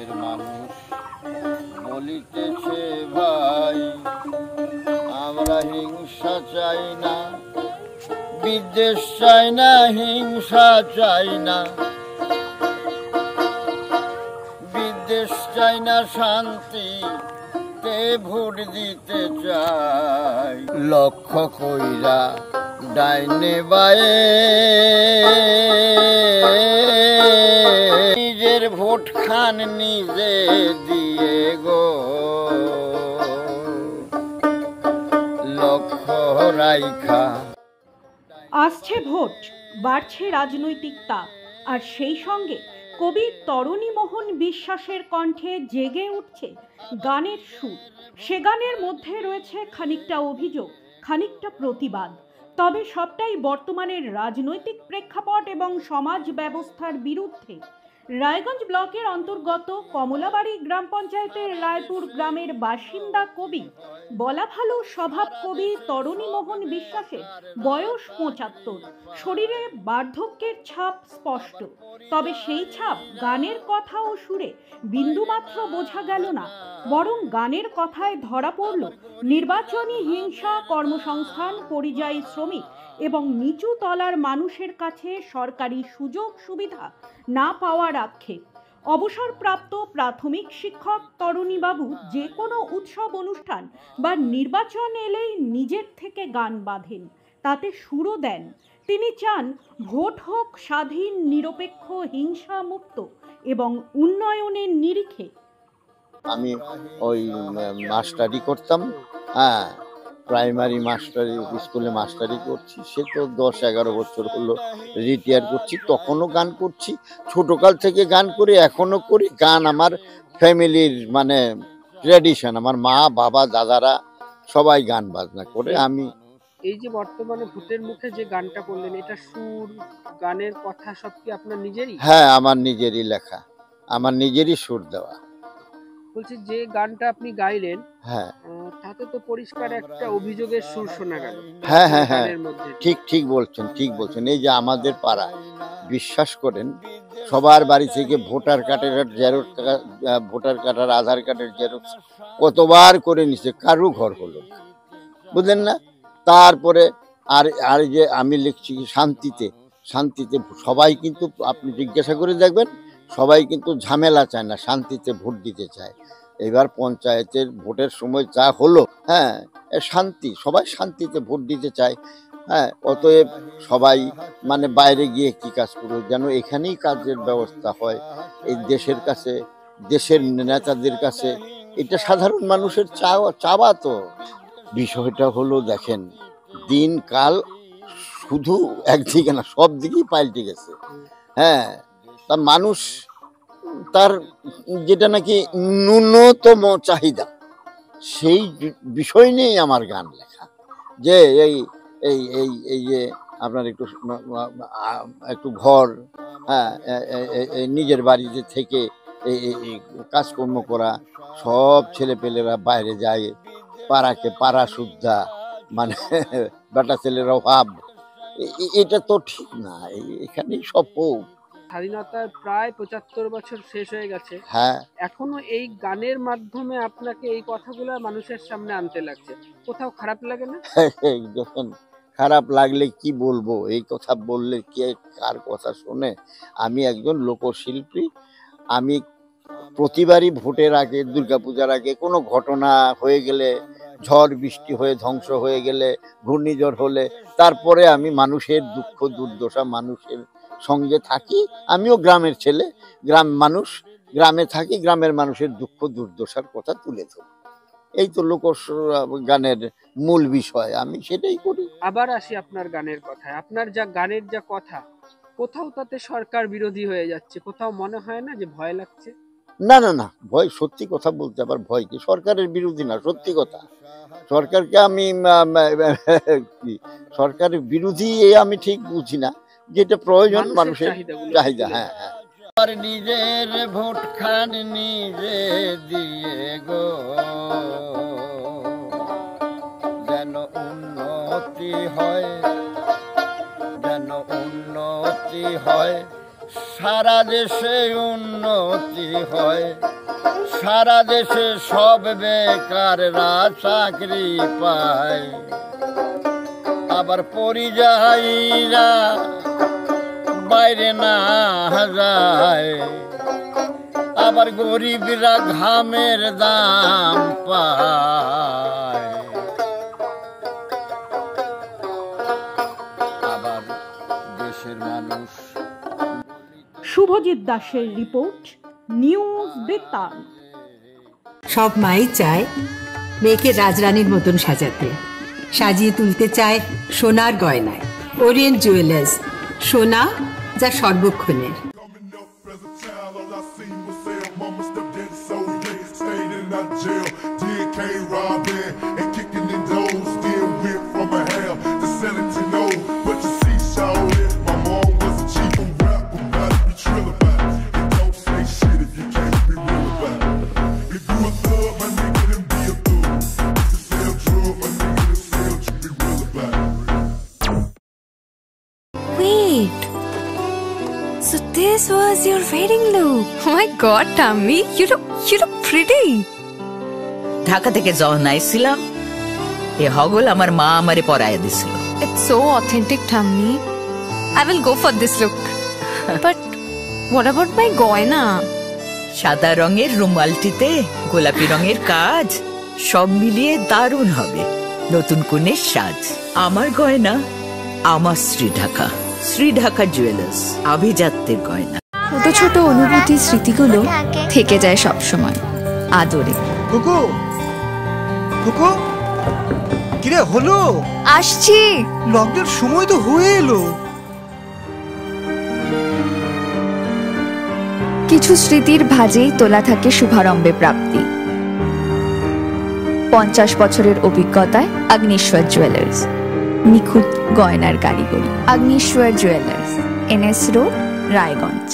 দেশের মানুষ বলিতেছে ভাই, আমরা হিংসা চাই না, বিদ্বেষ চাই না, হিংসা চাই না, বিদ্বেষ চাই না, শান্তি তে ভোট দিতে চাই। লক্ষ্য কইরা ডাইনে বায়ে নিজের ভোট খান নিজে দিয়ে গো, লক্ষ্য রাইখা। আসছে ভোট, বাড়ছে রাজনৈতিক তাপ, আর সেই সঙ্গে কবি তরুণীমোহন বিশ্বাসের কণ্ঠে জেগে উঠছে গানের সুর। সে গানের মধ্যে রয়েছে খানিকটা অভিযোগ, খানিকটা প্রতিবাদ, তবে সবটাই বর্তমানের রাজনৈতিক প্রেক্ষাপট এবং সমাজ ব্যবস্থার বিরুদ্ধে। রায়গঞ্জ ব্লকের অন্তর্গত কমলাবাড়ি গ্রাম পঞ্চায়েতের রায়পুর গ্রামের বাসিন্দা কবি, বলা ভালো স্বভাব কবি তরুণীমোহন বিশ্বাসের বয়স ৭৫। শরীরে বার্ধক্যের ছাপ স্পষ্ট, তবে সেই ছাপ গানের কথা ও সুরে বিন্দুমাত্র বোঝা গেল না, বরং গানের কথায় ধরা পড়ল নির্বাচনী হিংসা, কর্মসংস্থান, পরিযায়ী শ্রমিক এবং নিচু তলার মানুষের কাছে সরকারি সুযোগ সুবিধা না পাওয়ার আক্ষেপ। অবসরপ্রাপ্ত প্রাথমিক শিক্ষক তরুণীবাবু যে কোনো উৎসব অনুষ্ঠান বা নির্বাচন এলেই নিজের থেকে গান বাঁধেন, তাতে সুরও দেন। তিনি চান ভোট হোক স্বাধীন, নিরপেক্ষ, হিংসা মুক্ত এবং উন্নয়নের নিরিখে। আমি ওই মাস্টারি করতাম, হ্যাঁ, প্রাইমারি মাস্টারি স্কুলে মাস্টারি করছি। সে তো 10-11 বছর হলো রিটায়ার করছি, তখনও গান করছি, ছোটকাল থেকে গান করি, এখনো করি। গান আমার ফ্যামিলির মানে ট্র্যাডিশন, আমার মা বাবা দাদারা সবাই গান বাজনা করে। আমি এই যে বর্তমানে ভোটের মুখে যে গানটা করলেন, এটা সুর, গানের কথা সব কি আপনার নিজেরই? হ্যাঁ, আমার নিজেরই লেখা, আমার নিজেরই সুর দেওয়া। বলছি যে গানটা আপনি গাইলেন, হ্যাঁ, তাতে তো পরিষ্কার একটা অভিযোগের সুর শোনা গেল। হ্যাঁ হ্যাঁ হ্যাঁ, গানের মধ্যে ঠিক বলছেন, ঠিক বলছেন। এই যে আমাদের পাড়া, বিশ্বাস করেন, সবার বাড়ি থেকে ভোটার কার্ডের জেরক্স, ভোটার কার্ড আর আধার কার্ডের জেরক্স কতবার করে নিছে, কারু ঘর হলো, বুঝলেন না। তারপরে আর আর যে আমি লিখছি শান্তিতে, শান্তিতে সবাই কিন্তু, আপনি জিজ্ঞাসা করে দেখবেন, সবাই কিন্তু ঝামেলা চায় না, শান্তিতে ভোট দিতে চায়। এবার পঞ্চায়েতের ভোটের সময় যা হলো, হ্যাঁ, শান্তি, সবাই শান্তিতে ভোট দিতে চায়। হ্যাঁ, অতএব সবাই মানে বাইরে গিয়ে কি কাজ করবে, যেন এখানেই কাজের ব্যবস্থা হয়। এই দেশের কাছে, দেশের নেতাদের কাছে এটা সাধারণ মানুষের চাওয়া তো। বিষয়টা হলো, দেখেন, দিনকাল শুধু একদিকে না, সব দিকেই পাল্টে গেছে। হ্যাঁ, তা মানুষ তার যেটা নাকি ন্যূনতম চাহিদা, সেই বিষয় নিয়েই আমার গান লেখা। যে এই এই এই এই যে আপনার একটু ঘর, হ্যাঁ, নিজের বাড়িতে থেকে এই কাজকর্ম করা, সব ছেলেপেলেরা বাইরে যায়, পাড়াকে পাড়া শুদ্ধা, মানে বেটা ছেলের অভাব, এটা তো ঠিক না। এখানেই সব হোক। স্বাধীনতার প্রায় 75 বছর শেষ হয়ে গেছে, হ্যাঁ, এখনো এই গানের মাধ্যমে আপনাকে এই কথাগুলো মানুষের সামনে আনতে লাগছে, কোথাও খারাপ লাগে না? যখন খারাপ লাগলে কি বলবো, এই কথা বললে কে কার কথা শোনে। আমি একজন লোকশিল্পী। আমি প্রতিবারই ভোটের আগে, দুর্গাপূজার আগে কোনো ঘটনা হয়ে গেলে, ঝড় বৃষ্টি হয়ে ধ্বংস হয়ে গেলে, ঘূর্ণিঝড় হলে, তারপরে আমি মানুষের দুঃখ দুর্দশা, মানুষের সঙ্গে থাকি। আমিও গ্রামের ছেলে, মানুষ, গ্রামে থাকি, গ্রামের মানুষের দুঃখ দুর্দশার কথা তুলে ধরি। এই তো লোক গানের মূল বিষয়, আমি সেটাই করি। আবার আসি আপনার গানের কথায়, আপনার যা গানের যা কথা, কোথাও তাতে সরকার বিরোধী হয়ে যাচ্ছে, কোথাও মনে হয় না যে ভয় লাগছে? না না না, ভয়, সত্যি কথা বলতে আবার ভয় কি? সরকারের বিরোধী না, সত্যি কথা। সরকারকে আমি সরকারের বিরোধী আমি ঠিক বুঝি না, যেটা প্রয়োজন মানুষের চাহিদা। হ্যাঁ হ্যাঁ, আর নিজের ভোট খান নিজে দিয়ে গো, যেন উন্নতি হয়, যেন উন্নতি হয়, সারা দেশে উন্নতি হয়, সারা দেশে সব বেকাররা চাকরি পায়, আবার পরিযায়ীরা বাইরে না যায়, আবার গরিবরা ঘামের দাম পায়, আবার দেশের মানুষ। শুভজিৎ দাসের রিপোর্ট, নিউজ বৃত্তান্ত। সব মাই চায় মেয়েকে রাজরানীর মতন সাজাতে, সাজিয়ে তুলতে চায় সোনার গয়নায়। ওরিয়েন্ট জুয়েলার্স, সোনা যা সর্বক্ষণের। So this was your wedding look. Oh my god, Tammy, you look pretty. Dhaka থেকে যখন আইছিলাম এ হগল আমার মা আমারে পরাইয়া দিছিল। It's so authentic, Tammy. I will go for this look. But what about my goina? সাদা রঙের রুমালটিতে গোলাপি রঙের কাজ, সব মিলিয়ে দারুণ হবে নতুন কনের সাজ। আমার গয়না আমার শ্রীঢাকা, শ্রীঢাকা জুয়েলার্স, আভিজাত্যের গয়না। ছোট ছোট অনুভূতি, স্মৃতিগুলো থেকে যায় সব সময় আদরে। কুকু কুকু, কিরে হলো? আসছি। লকডাউন সময় তো হয়ে এলো। কিছু স্মৃতির ভাজেই তোলা থাকে শুভারম্ভে প্রাপ্তি। 50 বছরের অভিজ্ঞতায় অগ্নিশ্বর জুয়েলার্স, নিখুঁত গয়নার কারিগরি। Agnishwar jewellers, NS road, Raiganj.